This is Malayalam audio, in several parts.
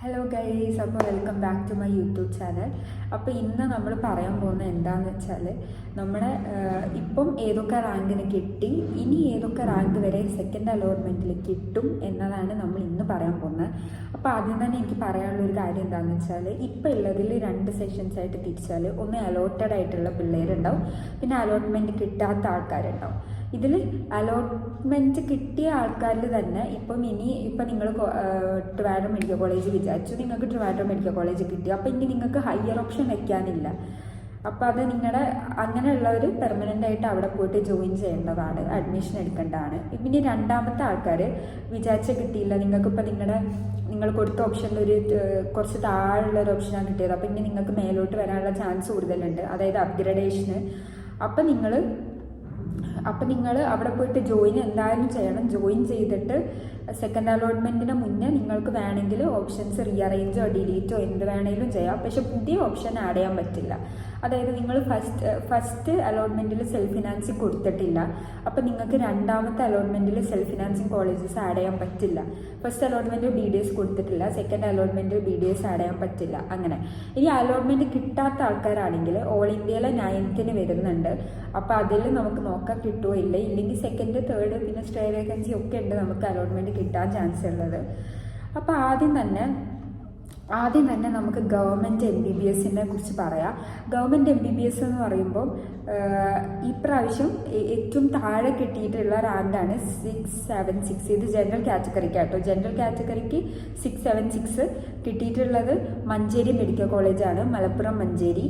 ഹലോ ഗൈസ്, അപ്പോൾ welcome back to my YouTube channel. അപ്പോൾ ഇന്ന് നമ്മൾ പറയാൻ പോകുന്നത് എന്താണെന്ന് വെച്ചാൽ നമ്മുടെ ഇപ്പം ഏതൊക്കെ റാങ്കിന് കിട്ടി, ഇനി ഏതൊക്കെ റാങ്ക് വരെ സെക്കൻഡ് അലോട്ട്മെൻറ്റിൽ കിട്ടും എന്നതാണ് നമ്മൾ ഇന്ന് പറയാൻ പോകുന്നത്. അപ്പോൾ ആദ്യം തന്നെ എനിക്ക് പറയാനുള്ളൊരു കാര്യം എന്താണെന്ന് വെച്ചാൽ, ഇപ്പോൾ ഉള്ളതിൽ 2 സെഷൻസ് ആയിട്ട് തിരിച്ചാൽ ഒന്ന് അലോട്ടഡ് ആയിട്ടുള്ള പിള്ളേരുണ്ടാവും, പിന്നെ അലോട്ട്മെൻറ്റ് കിട്ടാത്ത ആൾക്കാരുണ്ടാവും. ഇതിൽ അലോട്ട്മെൻറ്റ് കിട്ടിയ ആൾക്കാരിൽ തന്നെ ഇപ്പം നിങ്ങൾ ട്രിവാൻഡ്രം മെഡിക്കൽ കോളേജ് വിചാരിച്ചു, നിങ്ങൾക്ക് ട്രിവാൻഡ്രം മെഡിക്കൽ കോളേജ് കിട്ടി, അപ്പോൾ ഇനി നിങ്ങൾക്ക് ഹയർ ഓപ്ഷൻ വെക്കാനില്ല. അപ്പോൾ അത് നിങ്ങളുടെ അങ്ങനെയുള്ളവർ പെർമനൻ്റ് ആയിട്ട് അവിടെ പോയിട്ട് ജോയിൻ ചെയ്യേണ്ടതാണ്, അഡ്മിഷൻ എടുക്കേണ്ടതാണ്. പിന്നെ രണ്ടാമത്തെ ആൾക്കാർ വിചാരിച്ച കിട്ടിയില്ല, നിങ്ങൾക്കിപ്പോൾ നിങ്ങൾ കൊടുത്ത ഓപ്ഷനിൽ കുറച്ച് താഴെയുള്ളൊരു ഓപ്ഷനാണ് കിട്ടിയത്, അപ്പോൾ ഇനി നിങ്ങൾക്ക് മേലോട്ട് വരാനുള്ള ചാൻസ് കൂടുതലുണ്ട്, അതായത് അപ്ഗ്രഡേഷന്. അപ്പോൾ നിങ്ങൾ അവിടെ പോയിട്ട് ജോയിൻ എന്തായാലും ചെയ്യണം. ജോയിൻ ചെയ്തിട്ട് സെക്കൻഡ് അലോട്ട്മെൻറ്റിന് മുന്നേ നിങ്ങൾക്ക് വേണമെങ്കിൽ ഓപ്ഷൻസ് റീഅറേഞ്ചോ ഡിലീറ്റോ എന്ത് വേണമെങ്കിലും ചെയ്യാം. പക്ഷെ പുതിയ ഓപ്ഷൻ ആഡ് ചെയ്യാൻ പറ്റില്ല. അതായത് നിങ്ങൾ ഫസ്റ്റ് അലോട്ട്മെൻറ്റിൽ സെൽഫ് ഫിനാൻസിങ് കൊടുത്തിട്ടില്ല, അപ്പോൾ നിങ്ങൾക്ക് രണ്ടാമത്തെ അലോട്ട്മെൻറ്റിൽ സെൽഫ് ഫിനാൻസിങ് കോളേജസ് ആഡ് ചെയ്യാൻ പറ്റില്ല. ഫസ്റ്റ് അലോട്ട്മെൻറ്റിൽ BDS കൊടുത്തിട്ടില്ല, സെക്കൻഡ് അലോട്ട്മെൻറ്റിൽ BDS ആഡ് ചെയ്യാൻ പറ്റില്ല. അങ്ങനെ ഇനി അലോട്ട്മെൻറ്റ് കിട്ടാത്ത ആൾക്കാരാണെങ്കിൽ ഓൾ ഇന്ത്യയിലെ 9th വരുന്നുണ്ട്. അപ്പോൾ അതിൽ നമുക്ക് നോക്കാൻ കിട്ടുമോ ഇല്ലെങ്കിൽ സെക്കൻഡ്, തേർഡ്, പിന്നെ സ്റ്റേ വേക്കൻസി ഒക്കെ ഉണ്ട് നമുക്ക് അലോട്ട്മെൻറ്റ് കിട്ടാൻ ചാൻസ് ഉള്ളത്. അപ്പോൾ ആദ്യം തന്നെ നമുക്ക് ഗവൺമെൻറ് MBBSനെ കുറിച്ച് പറയാം. ഗവൺമെൻറ് MBBS എന്ന് പറയുമ്പോൾ ഇപ്രാവശ്യം ഏറ്റവും താഴെ കിട്ടിയിട്ടുള്ള റാങ്കാണ് 676. ഇത് ജനറൽ കാറ്റഗറിക്കാട്ടോ. ജനറൽ കാറ്റഗറിക്ക് 676 കിട്ടിയിട്ടുള്ളത് മഞ്ചേരി മെഡിക്കൽ കോളേജാണ്, മലപ്പുറം മഞ്ചേരി.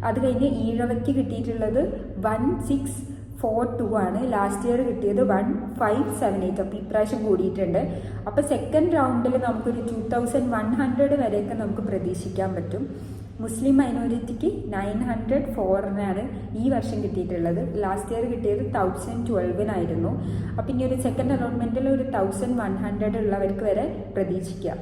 അത് കഴിഞ്ഞ് ഈഴവയ്ക്ക് കിട്ടിയിട്ടുള്ളത് 1642 ആണ്. ലാസ്റ്റ് ഇയർ കിട്ടിയത് 1578. അപ്പോൾ ഇപ്രാവശ്യം കൂടിയിട്ടുണ്ട്. അപ്പോൾ സെക്കൻഡ് റൗണ്ടിൽ നമുക്കൊരു 2100 വരെയൊക്കെ നമുക്ക് പ്രതീക്ഷിക്കാൻ പറ്റും. മുസ്ലിം മൈനോറിറ്റിക്ക് 904 ഈ വർഷം കിട്ടിയിട്ടുള്ളത്. ലാസ്റ്റ് ഇയർ കിട്ടിയത് 1012 അപ്പോൾ ഇനി ഒരു സെക്കൻഡ് അലോട്ട്മെൻറ്റിൽ ഒരു 1100 ഉള്ളവർക്ക് വരെ പ്രതീക്ഷിക്കാം.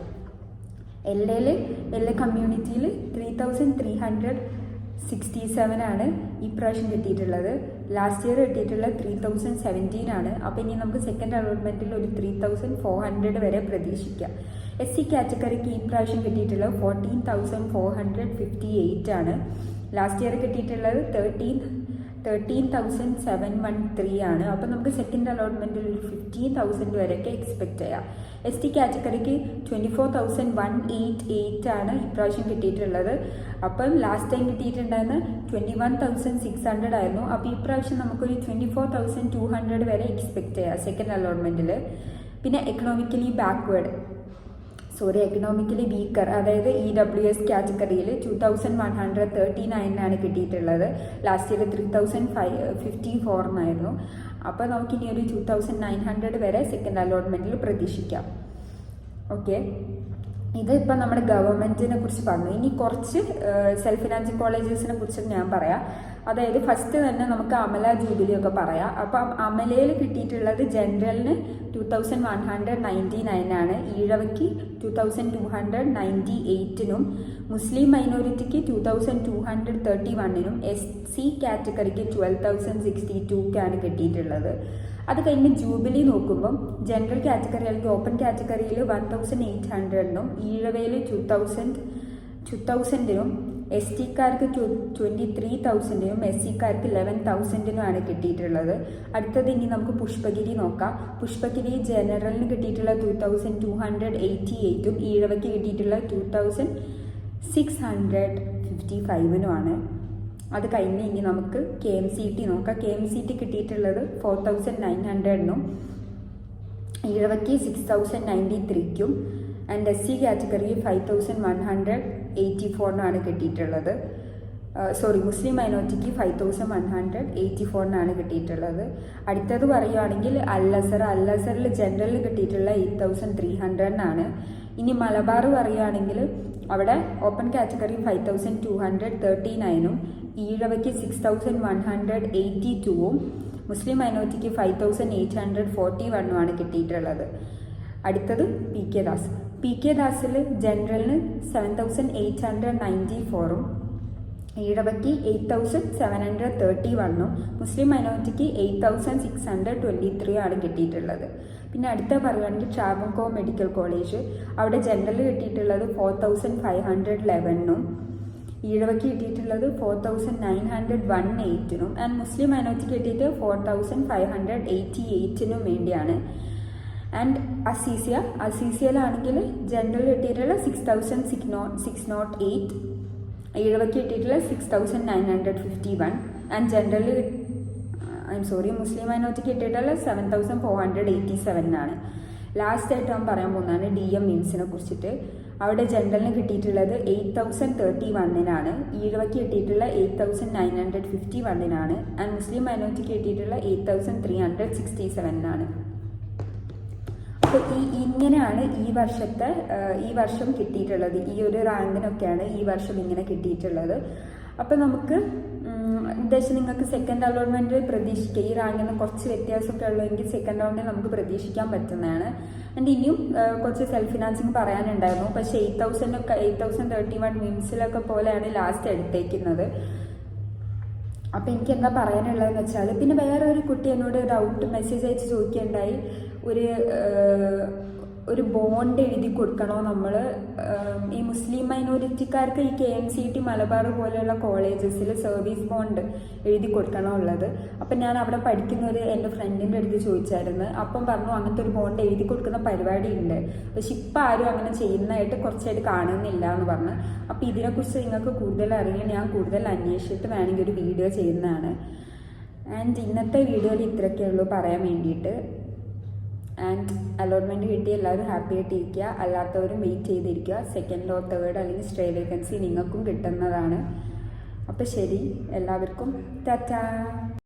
LA കമ്മ്യൂണിറ്റിയിൽ 3367 ഇപ്രാവശ്യം കിട്ടിയിട്ടുള്ളത്. ലാസ്റ്റ് ഇയർ കിട്ടിയിട്ടുള്ളത് 3017 അപ്പോൾ ഇനി നമുക്ക് സെക്കൻഡ് അലോട്ട്മെൻറ്റിൽ ഒരു 3400 വരെ പ്രതീക്ഷിക്കാം. SC കാറ്റഗറിക്ക് ഇപ്രാവശ്യം കിട്ടിയിട്ടുള്ളത് 14458 ലാസ്റ്റ് ഇയർ കിട്ടിയിട്ടുള്ളത് 13,713 അപ്പോൾ നമുക്ക് സെക്കൻഡ് അലോട്ട്മെൻറ്റിൽ ഒരു 15,000 വരെയൊക്കെ എക്സ്പെക്റ്റ് ചെയ്യാം. ST കാറ്റഗറിക്ക് 24,188 ഇപ്രാവശ്യം കിട്ടിയിട്ടുള്ളത്. അപ്പം ലാസ്റ്റ് ടൈം കിട്ടിയിട്ടുണ്ടായിരുന്ന 21,600 ആയിരുന്നു. അപ്പോൾ ഇപ്രാവശ്യം നമുക്കൊരു 24,200 വരെ എക്സ്പെക്റ്റ് ചെയ്യാം സെക്കൻഡ് അലോട്ട്മെൻറ്റിൽ. പിന്നെ എക്കണോമിക്കലി വീക്കർ, അതായത് EWS കാറ്റഗറിയിൽ 2139 കിട്ടിയിട്ടുള്ളത്. ലാസ്റ്റ് ഇയർ 3054 അപ്പോൾ നമുക്കിനി ഒരു 2900 വരെ സെക്കൻഡ് അലോട്ട്മെൻറ്റിൽ പ്രതീക്ഷിക്കാം. ഓക്കെ, ഇതിപ്പോൾ നമ്മുടെ ഗവൺമെൻറ്റിനെ കുറിച്ച് പറഞ്ഞു. ഇനി കുറച്ച് സെൽഫ് ഫിനാൻസിങ് കോളേജസിനെ കുറിച്ച് ഞാൻ പറയാം. അതായത് ഫസ്റ്റ് തന്നെ നമുക്ക് അമല ജൂബിലി ഒക്കെ പറയാം. അപ്പം അമലയിൽ കിട്ടിയിട്ടുള്ളത് ജനറലിന് 2199 ഈഴവയ്ക്ക് 2298 മുസ്ലിം മൈനോറിറ്റിക്ക് 2231 SC കാറ്റഗറിക്ക് 12,062 കിട്ടിയിട്ടുള്ളത്. അത് കഴിഞ്ഞ് ജൂബിലി നോക്കുമ്പം ജനറൽ കാറ്റഗറി അല്ലെങ്കിൽ ഓപ്പൺ കാറ്റഗറിയിൽ 1800 ഈഴവയിൽ 2000 STക്കാർക്ക് 23,000 SCക്കാർക്ക് 11,000 കിട്ടിയിട്ടുള്ളത്. അടുത്തത് ഇനി നമുക്ക് പുഷ്പഗിരി നോക്കാം. പുഷ്പഗിരി ജനറലിന് കിട്ടിയിട്ടുള്ള 2288 ഈഴവയ്ക്ക് കിട്ടിയിട്ടുള്ള 2655 അത് കഴിഞ്ഞ് ഇനി നമുക്ക് KMCT നോക്കാം. KMCT കിട്ടിയിട്ടുള്ളത് 4,900 ഈഴവയ്ക്ക് 6,093 ആൻഡ് SC കാറ്റഗറി 5,184 കിട്ടിയിട്ടുള്ളത്. മുസ്ലിം മൈനോറിറ്റിക്ക് 5,184 കിട്ടിയിട്ടുള്ളത്. അടുത്തത് പറയുകയാണെങ്കിൽ അല്ലസറിൽ ജനറലിൽ കിട്ടിയിട്ടുള്ള 8,300 ഇനി മലബാർ പറയുകയാണെങ്കിൽ അവിടെ ഓപ്പൺ കാറ്റഗറി 5,239 ഈഴവയ്ക്ക് 6,182 മുസ്ലിം മൈനോറിറ്റിക്ക് 5,841 കിട്ടിയിട്ടുള്ളത്. അടുത്തത് PK ദാസിൽ ജനറലിന് 7,894 ഈഴവയ്ക്ക് 8,731 മുസ്ലിം മൈനോറിറ്റിക്ക് 8,623 കിട്ടിയിട്ടുള്ളത്. പിന്നെ അടുത്ത പറയുകയാണെങ്കിൽ ട്രാവൻകോർ മെഡിക്കൽ കോളേജ്, അവിടെ ജനറൽ കിട്ടിയിട്ടുള്ളത് 4511 ഈഴവയ്ക്ക് കിട്ടിയിട്ടുള്ളത് 4901 ആൻഡ് മുസ്ലിം മൈനോറിറ്റിക്ക് കിട്ടിയിട്ട് 4588 വേണ്ടിയാണ്. ആൻഡ് അസീസിയയിലാണെങ്കിൽ ജനറൽ കിട്ടിയിട്ടുള്ള 6608, ഈഴവയ്ക്ക് കിട്ടിയിട്ടുള്ള 6951 ആൻഡ് ജനറൽ മുസ്ലിം മൈനോറിറ്റിക്ക് കിട്ടിയിട്ടുള്ള 7487 ലാസ്റ്റ് ആയിട്ട് ഞാൻ പറയാൻ പോകുന്നതാണ് DM മിംസിനെ കുറിച്ചിട്ട്. അവിടെ ജനറലിന് കിട്ടിയിട്ടുള്ളത് 8031 ഈഴവയ്ക്ക് കിട്ടിയിട്ടുള്ള 8951 ആൻഡ് മുസ്ലിം മൈനോറിറ്റിക്ക് കിട്ടിയിട്ടുള്ള 8367 അപ്പോൾ ഇങ്ങനെയാണ് ഈ വർഷം കിട്ടിയിട്ടുള്ളത്. ഈ ഒരു റാങ്കിനൊക്കെയാണ് ഈ വർഷം ഇങ്ങനെ കിട്ടിയിട്ടുള്ളത്. അപ്പോൾ നമുക്ക് ഉദ്ദേശം നിങ്ങൾക്ക് സെക്കൻഡ് അലോട്ട്മെൻറ്റ് പ്രതീക്ഷിക്കുക. ഈ റാങ്കിൽ നിന്ന് കുറച്ച് വ്യത്യാസമൊക്കെ ഉള്ളതെങ്കിൽ സെക്കൻഡ് റൗണ്ടിൽ നമുക്ക് പ്രതീക്ഷിക്കാൻ പറ്റുന്നതാണ്. ആൻഡ് ഇനിയും കുറച്ച് സെൽഫ് ഫിനാൻസിങ് പറയാനുണ്ടായിരുന്നു. പക്ഷേ 8031 മിംസിലൊക്കെ പോലെയാണ് ലാസ്റ്റ് എടുത്തേക്കുന്നത്. അപ്പോൾ എനിക്ക് എന്താ പറയാനുള്ളതെന്ന് വെച്ചാൽ, പിന്നെ വേറെ ഒരു കുട്ടി എന്നോട് ഡൗട്ട് മെസ്സേജ് അയച്ച് ചോദിക്കുകയുണ്ടായി, ഒരു ബോണ്ട് എഴുതി കൊടുക്കണോ നമ്മൾ ഈ മുസ്ലിം മൈനോറിറ്റിക്കാർക്ക് ഈ KMCT മലബാർ പോലെയുള്ള കോളേജസിൽ സർവീസ് ബോണ്ട് എഴുതി കൊടുക്കണോ ഉള്ളത്. അപ്പം ഞാൻ അവിടെ പഠിക്കുന്ന എൻ്റെ ഫ്രണ്ടിൻ്റെ അടുത്ത് ചോദിച്ചായിരുന്നു. അപ്പം പറഞ്ഞു അങ്ങനത്തെ ഒരു ബോണ്ട് എഴുതി കൊടുക്കുന്ന പരിപാടി ഉണ്ട്, പക്ഷെ ഇപ്പം ആരും അങ്ങനെ ചെയ്യുന്നതായിട്ട് കുറച്ചായിട്ട് കാണുന്നില്ല എന്ന് പറഞ്ഞു. അപ്പോൾ ഇതിനെക്കുറിച്ച് നിങ്ങൾക്ക് കൂടുതൽ അറിയാൻ ഞാൻ കൂടുതൽ അന്വേഷിച്ചിട്ട് വേണമെങ്കിൽ ഒരു വീഡിയോ ചെയ്യുന്നതാണ്. ആൻഡ് ഇന്നത്തെ വീഡിയോയിൽ ഇത്രയൊക്കെ ഉള്ളൂ പറയാൻ വേണ്ടിയിട്ട്. ആൻഡ് അലോട്ട്മെൻറ്റ് കിട്ടി എല്ലാവരും ഹാപ്പി ആയിട്ടിരിക്കുക, അല്ലാത്തവരും വെയിറ്റ് ചെയ്തിരിക്കുക. സെക്കൻഡോ തേർഡ് അല്ലെങ്കിൽ സ്റ്റേ വേക്കൻസി നിങ്ങൾക്കും കിട്ടുന്നതാണ്. അപ്പോൾ ശരി, എല്ലാവർക്കും ടാറ്റാ.